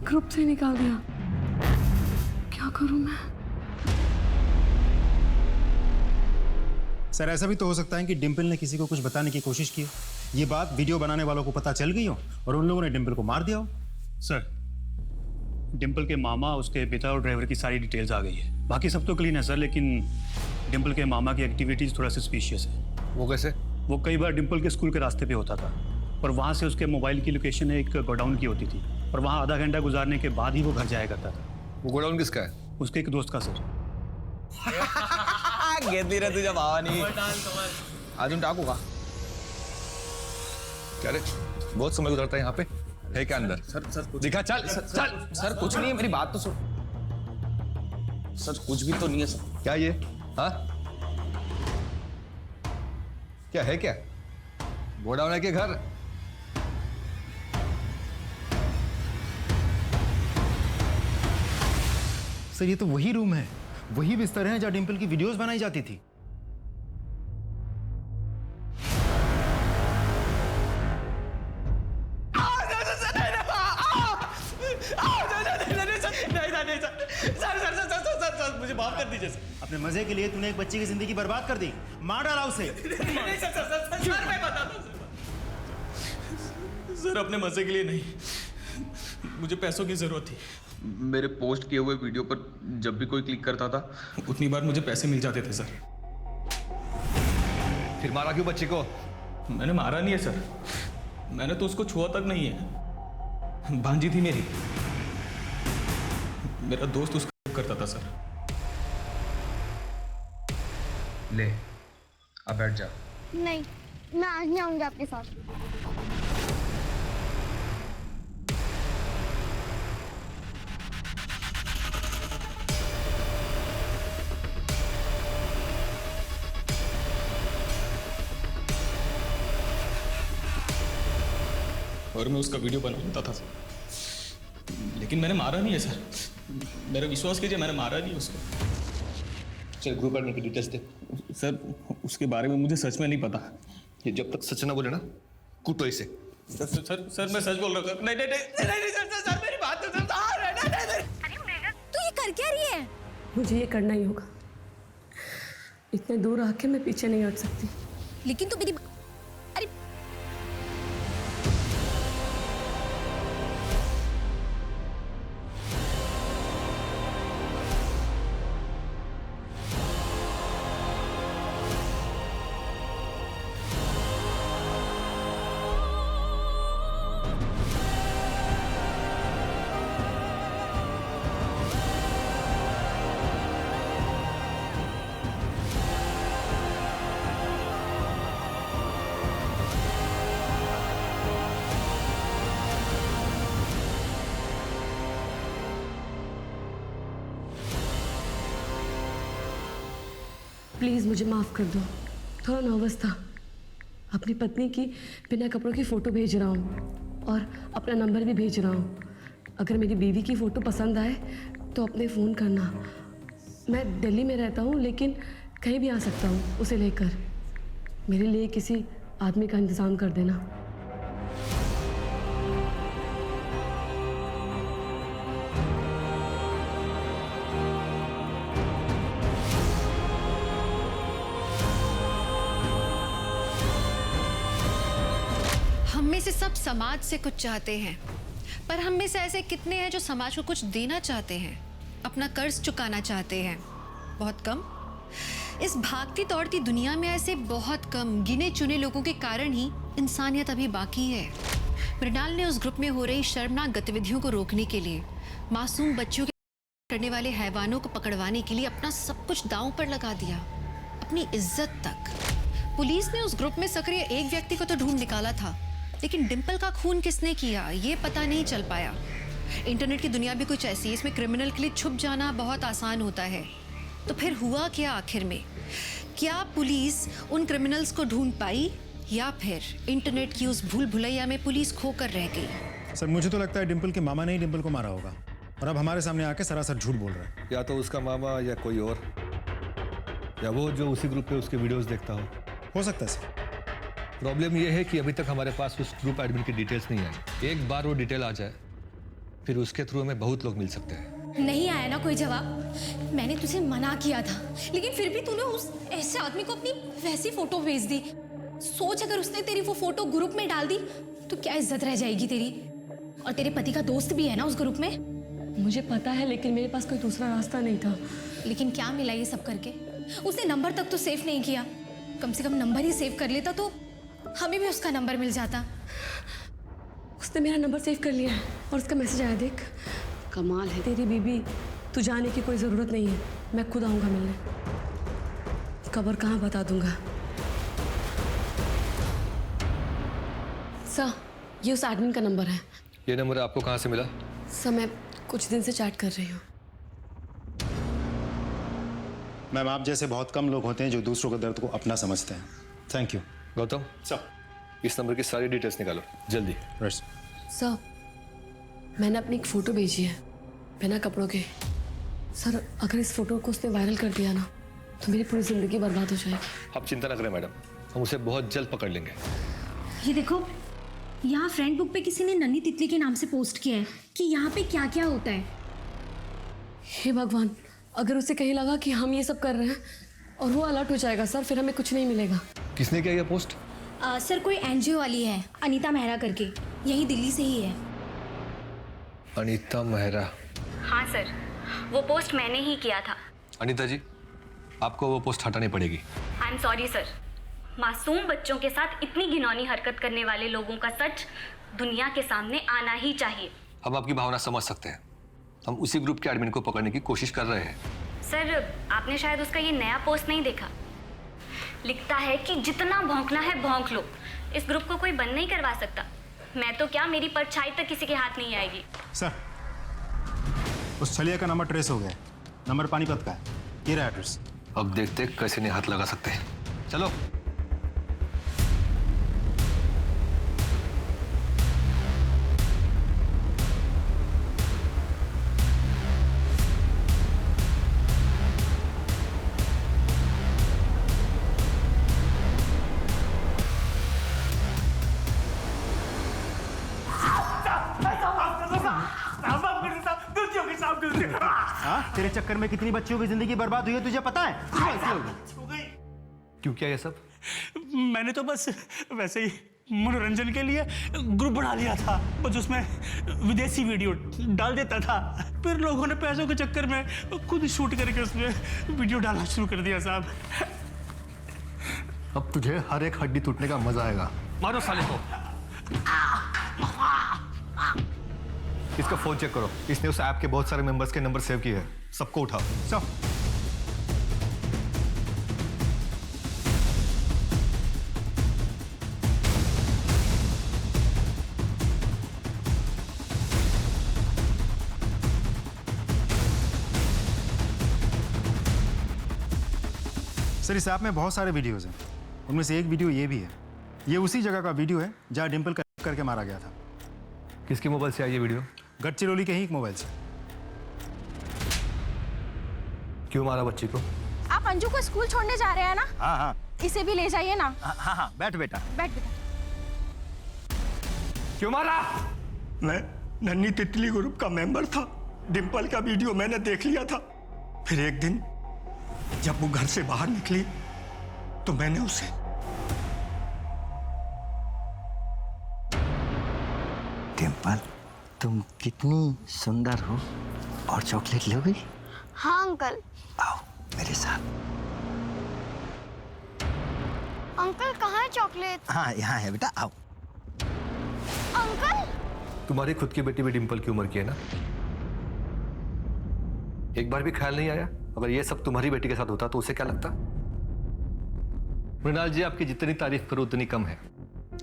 ग्रुप से निकाल दिया। क्या करूं मैं? सर ऐसा भी तो हो सकता है कि डिम्पल ने किसी को कुछ बताने की कोशिश की हो, ये बात वीडियो बनाने वालों को पता चल गई हो और उन लोगों ने डिम्पल को मार दिया हो। सर डिम्पल के मामा, उसके पिता और ड्राइवर की सारी डिटेल्स आ गई है। बाकी सब तो क्लीन है सर, लेकिन डिम्पल के मामा की एक्टिविटीज थोड़ा सस्पिशियस है। वो कैसे? वो कई बार डिम्पल के स्कूल के रास्ते पे होता था और वहाँ से उसके मोबाइल की लोकेशन एक गोडाउन की होती थी और वहाँ आधा घंटा गुजारने के बाद ही वो घर जाया करता था। वो गोडाउन किसका है? उसके एक दोस्त का सर। घेतली रे तुझ्या भावानी. अजून टाकू का? क्या रे, बहुत समय गुजरता है यहाँ पे, है क्या अंदर? सर दिखा, चल चल। सर कुछ नहीं है, मेरी बात तो सुन. सर कुछ भी तो नहीं है सर. क्या ये? हाँ क्या है? क्या गोडाउन है के घर? सर ये तो वही रूम है, वही बिस्तर है जहाँ डिम्पल की वीडियोस बनाई जाती थी। सर मुझे माफ कर दीजिए सर. अपने मजे के लिए तूने एक बच्ची की जिंदगी बर्बाद कर दी, मार डाला उसे। नहीं सर मैं बताता हूँ सर, अपने मजे के लिए नहीं, मुझे पैसों की जरूरत थी. मेरे पोस्ट किए हुए वीडियो पर जब भी कोई क्लिक करता था उतनी बार मुझे पैसे मिल जाते थे सर. फिर मारा क्यों बच्ची को? मैंने मारा नहीं है सर, मैंने तो उसको छुआ तक नहीं है. भांजी थी मेरी, मेरा दोस्त उसका करता था सर. ले अब बैठ जा. नहीं, मैं आज नहीं आऊंगी आपके साथ। और मैं उसका वीडियो बनाता था सर, लेकिन मैंने मारा नहीं है सर. मेरा विश्वास कीजिए, मैंने मारा नहीं उसको. चल ग्रुप एडमिन की डिटेल्स दे. सर उसके बारे में मुझे सच में नहीं पता. ये जब तक सच ना बोले ना कूटो इसे. सर मैं सच बोल रहा था. नहीं सर मेरी बात तो सुन. तू ये कर क्या रही है? मुझे ये करना ही होगा, इतने दूर आके मैं पीछे नहीं हट सकती. लेकिन तू मेरी अरे प्लीज़ मुझे माफ़ कर दो, थोड़ा नर्वस था. अपनी पत्नी की बिना कपड़ों की फ़ोटो भेज रहा हूँ और अपना नंबर भी भेज रहा हूँ. अगर मेरी बीवी की फ़ोटो पसंद आए तो अपने फ़ोन करना. मैं दिल्ली में रहता हूँ लेकिन कहीं भी आ सकता हूँ उसे लेकर. मेरे लिए किसी आदमी का इंतज़ाम कर देना. हम में से सब समाज से कुछ चाहते हैं, पर हम में से ऐसे कितने हैं जो समाज को कुछ देना चाहते हैं, अपना कर्ज चुकाना चाहते हैं? बहुत कम. इस भागती दौड़ती दुनिया में ऐसे बहुत कम गिने चुने लोगों के कारण ही इंसानियत अभी बाकी है. मृणाल ने उस ग्रुप में हो रही शर्मनाक गतिविधियों को रोकने के लिए, मासूम बच्चों के करने वाले हैवानों को पकड़वाने के लिए अपना सब कुछ दांव पर लगा दिया, अपनी इज्जत तक. पुलिस ने उस ग्रुप में सक्रिय एक व्यक्ति को तो ढूंढ निकाला था, लेकिन डिम्पल का खून किसने किया ये पता नहीं चल पाया. इंटरनेट की दुनिया भी कुछ ऐसी है, इसमें क्रिमिनल के लिए छुप जाना बहुत आसान होता है. तो फिर हुआ क्या आखिर में? क्या पुलिस उन क्रिमिनल्स को ढूंढ पाई या फिर इंटरनेट की उस भूल भुलैया में पुलिस खोकर रह गई? सर मुझे तो लगता है डिम्पल के मामा ने ही डिम्पल को मारा होगा और अब हमारे सामने आके सरासर झूठ बोल रहा है. या तो उसका मामा या कोई और, या वो जो उसी ग्रुप पे उसके वीडियोस देखता हो सकता है सर. प्रॉब्लम ये है कि अभी तक हमारे पास उस ग्रुप एडमिन की डिटेल्स नहीं आई. एक बार वो डिटेल आ जाए फिर उसके थ्रू हमें बहुत लोग मिल सकते हैं. नहीं आया ना कोई जवाब। मैंने तुझे मना किया था, लेकिन फिर भी तूने उस ऐसे आदमी को अपनी वैसी फोटो भेज दी। सोच, अगर उसने तेरी वो फोटो ग्रुप में डाल दी तो क्या इज्जत रह जाएगी तेरी। और तेरे पति का दोस्त भी है ना उस ग्रुप में। मुझे पता है, लेकिन मेरे पास कोई दूसरा रास्ता नहीं था। लेकिन क्या मिला ये सब करके? उसने नंबर तक तो सेव नहीं किया। कम से कम नंबर ही सेव कर लेता तो हमें भी उसका नंबर मिल जाता। उसने मेरा नंबर सेव कर लिया है और उसका मैसेज आया, देख। कमाल है। तेरी बीबी, तू जाने की कोई ज़रूरत नहीं है, मैं खुद आऊँगा मिलने। कबर कहाँ बता दूंगा। सर, ये उस एडमिन का नंबर है। ये नंबर आपको कहाँ से मिला? सर, मैं कुछ दिन से चैट कर रही हूँ। मैम, आप जैसे बहुत कम लोग होते हैं जो दूसरों के दर्द को अपना समझते हैं। Thank you. गौतम सर, इस नंबर की सारी डिटेल्स निकालो जल्दी। सर, मैंने अपनी एक फ़ोटो भेजी है बिना कपड़ों के। सर, अगर इस फोटो को उसने वायरल कर दिया ना तो मेरी पूरी ज़िंदगी बर्बाद हो जाएगी। आप चिंता न करें मैडम, हम उसे बहुत जल्द पकड़ लेंगे। ये देखो, यहाँ फ्रेंड बुक पे किसी ने नन्ही तितली के नाम से पोस्ट किया है कि यहाँ पे क्या क्या होता है। हे भगवान, अगर उसे कहीं लगा कि हम ये सब कर रहे हैं और वो अलर्ट हो जाएगा सर, फिर हमें कुछ नहीं मिलेगा। किसने किया ये पोस्ट? सर, कोई एनजीओ वाली है, अनीता मेहरा करके, यही दिल्ली से ही है। अनीता मेहरा? हाँ सर, वो पोस्ट मैंने ही किया था। अनीता जी, आपको वो पोस्ट हटानी पड़ेगी। आई एम सॉरी सर। मासूम बच्चों के साथ इतनी घिनौनी हरकत करने वाले लोगों का सच दुनिया के सामने आना ही चाहिए। हम आपकी भावना समझ सकते हैं। हम उसी ग्रुप के एडमिन को पकड़ने की कोशिश कर रहे हैं। सर, आपने शायद उसका ये नया पोस्ट नहीं देखा। लिखता है कि जितना भौंकना है भौंक लो, इस ग्रुप को कोई बंद नहीं करवा सकता। मैं तो क्या, मेरी परछाई तक किसी के हाथ नहीं आएगी। सर, उस छलिया का नंबर ट्रेस हो गया। नंबर पानीपत का है। ये रहा एड्रेस। अब देखते हैं कैसे नहीं हाथ लगा सकते हैं। चलो। हाँ, तेरे चक्कर में कितनी बच्चियों की जिंदगी बर्बाद हुई है तुझे पता है? क्यों किया ये सब? मैंने तो बस वैसे ही मनोरंजन के लिए ग्रुप बना लिया था, बस उसमें विदेशी वीडियो डाल देता था। फिर लोगों ने पैसों के चक्कर में खुद शूट करके उसमें वीडियो डालना शुरू कर दिया साहब। अब तुझे हर एक हड्डी टूटने का मजा आएगा। मारो साले को। इसका फोन चेक करो, इसने उस ऐप के बहुत सारे मेंबर्स के नंबर सेव किए हैं। सबको उठाओ। सब। सर, इस ऐप में बहुत सारे वीडियोस हैं। उनमें से एक वीडियो ये भी है। ये उसी जगह का वीडियो है जहाँ डिम्पल करके मारा गया था। किसके मोबाइल से आई ये वीडियो? गढ़चिरौली के ही एक मोबाइल से। क्यों मारा बच्ची को? आप अंजू को स्कूल छोड़ने जा रहे हैं ना? हाँ हाँ। इसे भी ले जाइए ना। हाँ हाँ, बैठ बेटा। बैठ बेटा। क्यों मारा? मैं नन्ही तितली ग्रुप का मेंबर था। डिम्पल का वीडियो मैंने देख लिया था। फिर एक दिन जब वो घर से बाहर निकली तो मैंने उसे डिम्पल, तुम कितनी सुंदर हो। और चॉकलेट लोगी? हाँ अंकल। आओ मेरे साथ। अंकल कहाँ है चॉकलेट? हाँ, यहाँ है बेटा, आओ। अंकल, तुम्हारी खुद की बेटी भी डिम्पल की उम्र की है ना? एक बार भी ख्याल नहीं आया अगर ये सब तुम्हारी बेटी के साथ होता तो उसे क्या लगता? मृणाल जी, आपकी जितनी तारीफ करो उतनी कम है।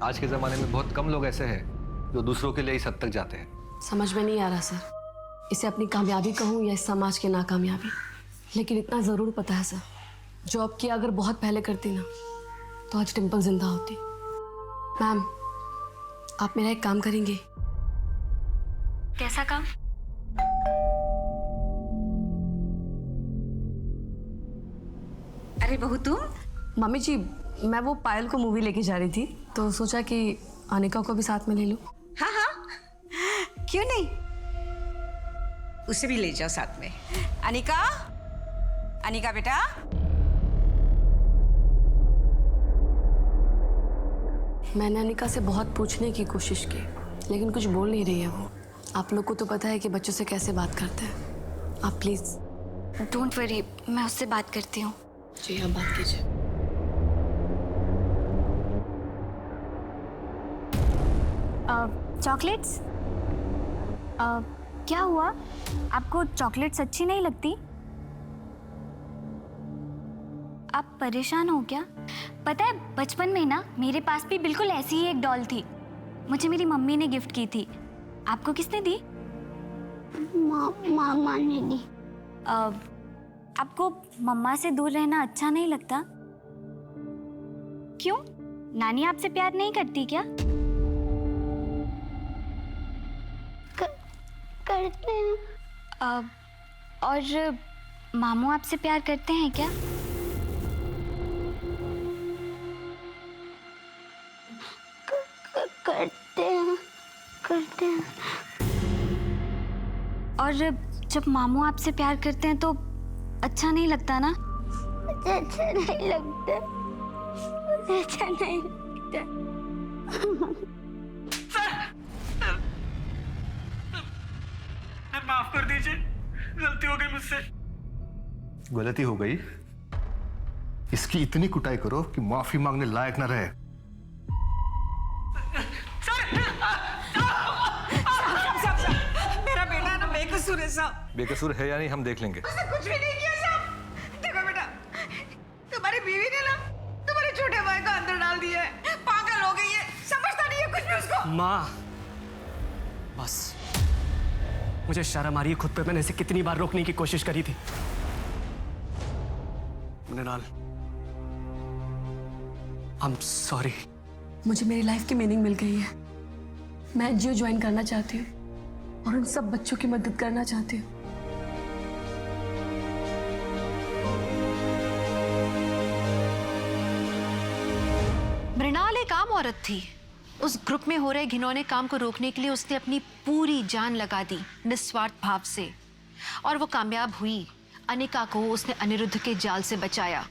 आज के जमाने में बहुत कम लोग ऐसे हैं जो दूसरों के लिए इस हद तक जाते हैं। समझ में नहीं आ रहा सर, इसे अपनी कामयाबी कहूँ या इस समाज की नाकामयाबी। लेकिन इतना ज़रूर पता है सर, जॉब की अगर बहुत पहले करती ना तो आज डिम्पल जिंदा होती। मैम, आप मेरा एक काम करेंगे? कैसा काम? अरे बहू तुम? मम्मी जी, मैं वो पायल को मूवी लेके जा रही थी तो सोचा कि अनिका को भी साथ में ले लूं। हाँ हाँ, क्यों नहीं। उसे भी ले जाओ साथ में। अनिका, अनिका बेटा। मैंने अनिका से बहुत पूछने की कोशिश की, लेकिन कुछ बोल नहीं रही है वो। आप लोग को तो पता है कि बच्चों से कैसे बात करते हैं। आप प्लीज। डोंट वरी, मैं उससे बात करती हूँ। जी आप बात कीजिए। चॉकलेट्स? क्या हुआ? आपको चॉकलेट्स अच्छी नहीं लगती? आप परेशान हो क्या? पता है बचपन में ना मेरे पास भी बिल्कुल ऐसी ही एक डॉल थी। मुझे मेरी मम्मी ने गिफ्ट की थी। आपको किसने दी? मामा ने दी। आपको मम्मा से दूर रहना अच्छा नहीं लगता? क्यों? नानी आपसे प्यार नहीं करती क्या? करते हैं। और मामू आपसे प्यार करते हैं क्या? करते हैं। और जब मामू आपसे प्यार करते हैं तो अच्छा नहीं लगता ना? मुझे अच्छा नहीं लगता। मुझे अच्छा नहीं लगता। माफ कर दीजिए, गलती हो गई मुझसे। गलती हो गई? इसकी इतनी कुटाई करो कि माफी मांगने लायक न रहे। मेरा बेटा ना बेकसूर है साहब। बेकसूर है या नहीं हम देख लेंगे। उसने कुछ भी नहीं किया साहब। देखो बेटा, तुम्हारी बीवी ने ना तुम्हारे छोटे भाई को अंदर डाल दिया है। पागल हो गई है, समझता नहीं है कुछ भी उसको। माँ, बस मुझे शर्म आ रही है खुद पे। मैंने इसे कितनी बार रोकने की कोशिश करी थी। Mrinal, I am sorry. मुझे मेरी लाइफ की मीनिंग मिल गई है। मैं एनजीओ ज्वाइन करना चाहती हूँ और उन सब बच्चों की मदद करना चाहती हूँ। मृणाल एक आम औरत थी। उस ग्रुप में हो रहे घिनौने काम को रोकने के लिए उसने अपनी पूरी जान लगा दी निस्वार्थ भाव से, और वो कामयाब हुई। अनिका को उसने अनिरुद्ध के जाल से बचाया।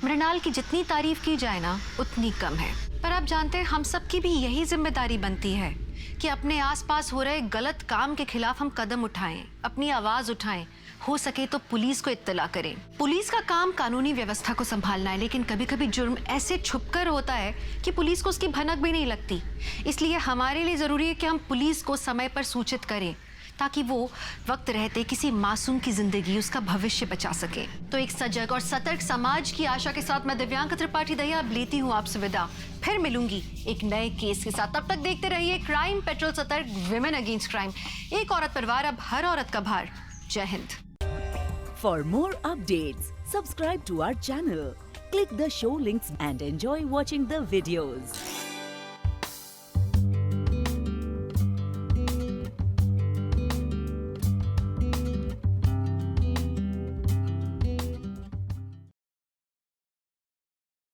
मृणाल की जितनी तारीफ की जाए ना उतनी कम है। पर आप जानते हैं हम सबकी भी यही जिम्मेदारी बनती है कि अपने आसपास हो रहे गलत काम के खिलाफ हम कदम उठाएं, अपनी आवाज उठाएं, हो सके तो पुलिस को इत्तला करें। पुलिस का काम कानूनी व्यवस्था को संभालना है, लेकिन कभी कभी जुर्म ऐसे छुपकर होता है कि पुलिस को उसकी भनक भी नहीं लगती। इसलिए हमारे लिए जरूरी है कि हम पुलिस को समय पर सूचित करें ताकि वो वक्त रहते किसी मासूम की जिंदगी, उसका भविष्य बचा सके। तो एक सजग और सतर्क समाज की आशा के साथ मैं दिव्यांका त्रिपाठी दहिया अब लेती हूँ आपसे विदा। फिर मिलूंगी एक नए केस के साथ। तब तक देखते रहिए क्राइम पेट्रोल सतर्क, विमेन अगेंस्ट क्राइम। एक औरत पर वार, अब हर औरत का भार। जय Hind. For more updates, subscribe to our channel, click the show links and enjoy watching the videos.